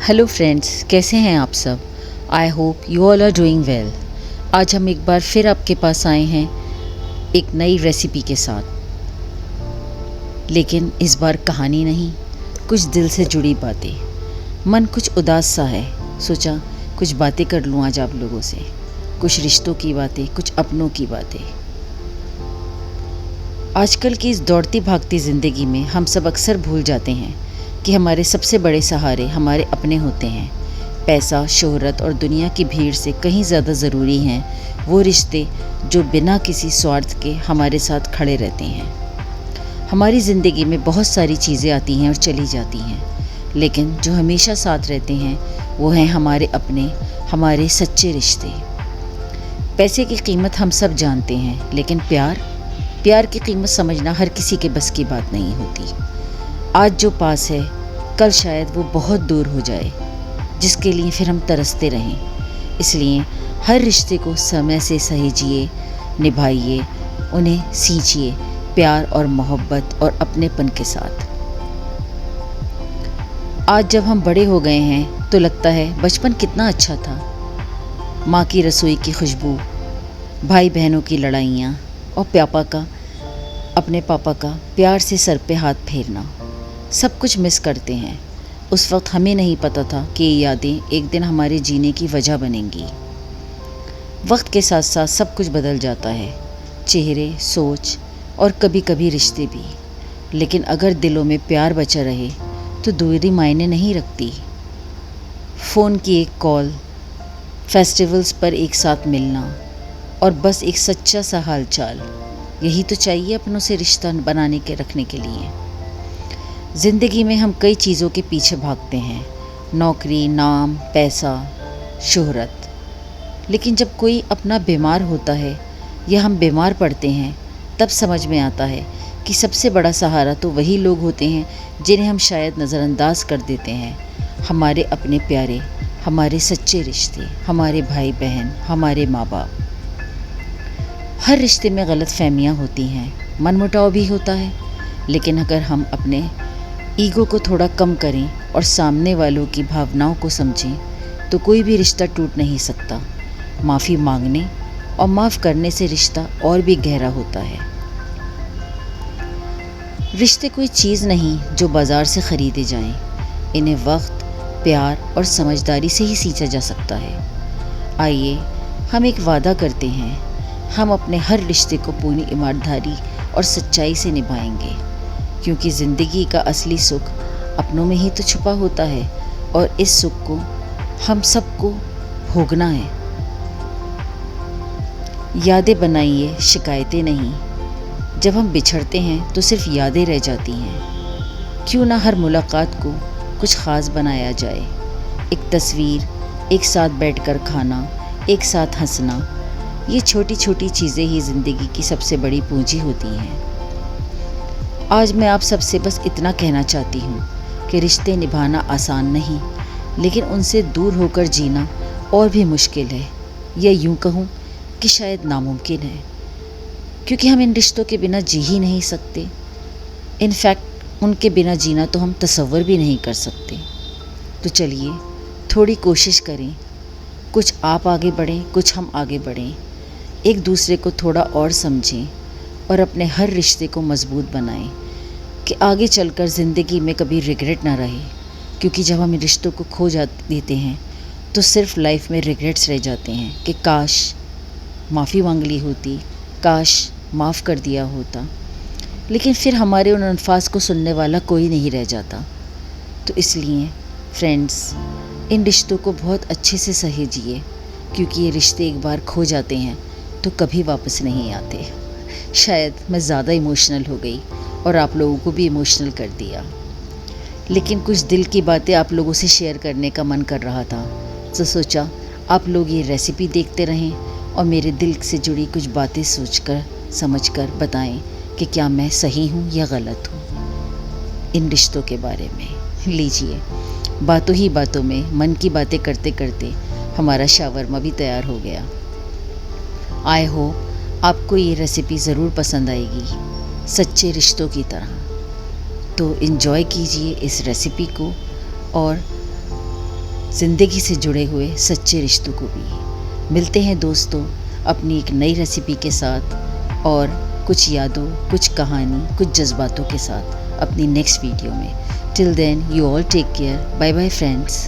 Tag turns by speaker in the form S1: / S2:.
S1: Hello friends, कैसे हैं आप सब। I hope you all are doing well. आज हम एक बार फिर आपके पास आए हैं एक नई रेसिपी के साथ, लेकिन इस बार कहानी नहीं, कुछ दिल से जुड़ी बातें। मन कुछ उदास सा है, सोचा कुछ बातें कर लूँ आज आप लोगों से, कुछ रिश्तों की बातें, कुछ अपनों की बातें। आजकल की इस दौड़ती भागती ज़िंदगी में हम सब अक्सर भूल जाते हैं कि हमारे सबसे बड़े सहारे हमारे अपने होते हैं। पैसा, शोहरत और दुनिया की भीड़ से कहीं ज़्यादा ज़रूरी हैं वो रिश्ते जो बिना किसी स्वार्थ के हमारे साथ खड़े रहते हैं। हमारी ज़िंदगी में बहुत सारी चीज़ें आती हैं और चली जाती हैं, लेकिन जो हमेशा साथ रहते हैं वो हैं हमारे अपने, हमारे सच्चे रिश्ते। पैसे की कीमत हम सब जानते हैं, लेकिन प्यार की कीमत समझना हर किसी के बस की बात नहीं होती। आज जो पास है, कल शायद वो बहुत दूर हो जाए, जिसके लिए फिर हम तरसते रहें। इसलिए हर रिश्ते को समय से सहेजिए, निभाइए, उन्हें सींचिए प्यार और मोहब्बत और अपनेपन के साथ। आज जब हम बड़े हो गए हैं तो लगता है बचपन कितना अच्छा था। माँ की रसोई की खुशबू, भाई बहनों की लड़ाइयाँ और अपने पापा का प्यार से सर पे हाथ फेरना, सब कुछ मिस करते हैं। उस वक्त हमें नहीं पता था कि ये यादें एक दिन हमारे जीने की वजह बनेंगी। वक्त के साथ साथ सब कुछ बदल जाता है, चेहरे, सोच और कभी कभी रिश्ते भी। लेकिन अगर दिलों में प्यार बचा रहे तो दूरी मायने नहीं रखती। फ़ोन की एक कॉल, फेस्टिवल्स पर एक साथ मिलना और बस एक सच्चा सा हाल चाल, यही तो चाहिए अपनों से रिश्ता बनाने के रखने के लिए। ज़िंदगी में हम कई चीज़ों के पीछे भागते हैं, नौकरी, नाम, पैसा, शोहरत। लेकिन जब कोई अपना बीमार होता है या हम बीमार पड़ते हैं, तब समझ में आता है कि सबसे बड़ा सहारा तो वही लोग होते हैं जिन्हें हम शायद नज़रअंदाज कर देते हैं। हमारे अपने प्यारे, हमारे सच्चे रिश्ते, हमारे भाई बहन, हमारे माँ बाप। हर रिश्ते में गलतफहमियाँ होती हैं, मनमुटाव भी होता है, लेकिन अगर हम अपने ईगो को थोड़ा कम करें और सामने वालों की भावनाओं को समझें तो कोई भी रिश्ता टूट नहीं सकता। माफ़ी मांगने और माफ़ करने से रिश्ता और भी गहरा होता है। रिश्ते कोई चीज़ नहीं जो बाज़ार से ख़रीदे जाएं। इन्हें वक्त, प्यार और समझदारी से ही सींचा जा सकता है। आइए हम एक वादा करते हैं, हम अपने हर रिश्ते को पूरी ईमानदारी और सच्चाई से निभाएंगे, क्योंकि ज़िंदगी का असली सुख अपनों में ही तो छुपा होता है और इस सुख को हम सबको भोगना है। यादें बनाइए, शिकायतें नहीं। जब हम बिछड़ते हैं तो सिर्फ यादें रह जाती हैं। क्यों ना हर मुलाकात को कुछ ख़ास बनाया जाए। एक तस्वीर, एक साथ बैठकर खाना, एक साथ हंसना, ये छोटी छोटी चीज़ें ही ज़िंदगी की सबसे बड़ी पूंजी होती हैं। आज मैं आप सबसे बस इतना कहना चाहती हूँ कि रिश्ते निभाना आसान नहीं, लेकिन उनसे दूर होकर जीना और भी मुश्किल है, या यूँ कहूँ कि शायद नामुमकिन है, क्योंकि हम इन रिश्तों के बिना जी ही नहीं सकते। इनफैक्ट उनके बिना जीना तो हम तसव्वुर भी नहीं कर सकते। तो चलिए थोड़ी कोशिश करें, कुछ आप आगे बढ़ें, कुछ हम आगे बढ़ें, एक दूसरे को थोड़ा और समझें और अपने हर रिश्ते को मजबूत बनाएं कि आगे चलकर ज़िंदगी में कभी रिग्रेट ना रहे। क्योंकि जब हम इन रिश्तों को खो देते हैं तो सिर्फ लाइफ में रिग्रेट्स रह जाते हैं कि काश माफ़ी मांग ली होती, काश माफ़ कर दिया होता, लेकिन फिर हमारे उन अल्फाज को सुनने वाला कोई नहीं रह जाता। तो इसलिए फ्रेंड्स, इन रिश्तों को बहुत अच्छे से सहेजिए, क्योंकि ये रिश्ते एक बार खो जाते हैं तो कभी वापस नहीं आते। शायद मैं ज़्यादा इमोशनल हो गई और आप लोगों को भी इमोशनल कर दिया, लेकिन कुछ दिल की बातें आप लोगों से शेयर करने का मन कर रहा था, तो सोचा आप लोग ये रेसिपी देखते रहें और मेरे दिल से जुड़ी कुछ बातें सोचकर समझकर बताएं कि क्या मैं सही हूँ या गलत हूँ इन रिश्तों के बारे में। लीजिए, बातों ही बातों में मन की बातें करते करते हमारा शावरमा भी तैयार हो गया। आई होप आपको ये रेसिपी ज़रूर पसंद आएगी, सच्चे रिश्तों की तरह। तो इन्जॉय कीजिए इस रेसिपी को और ज़िंदगी से जुड़े हुए सच्चे रिश्तों को भी। मिलते हैं दोस्तों अपनी एक नई रेसिपी के साथ और कुछ यादों, कुछ कहानी, कुछ जज्बातों के साथ अपनी नेक्स्ट वीडियो में। Till then you all take care. Bye bye friends.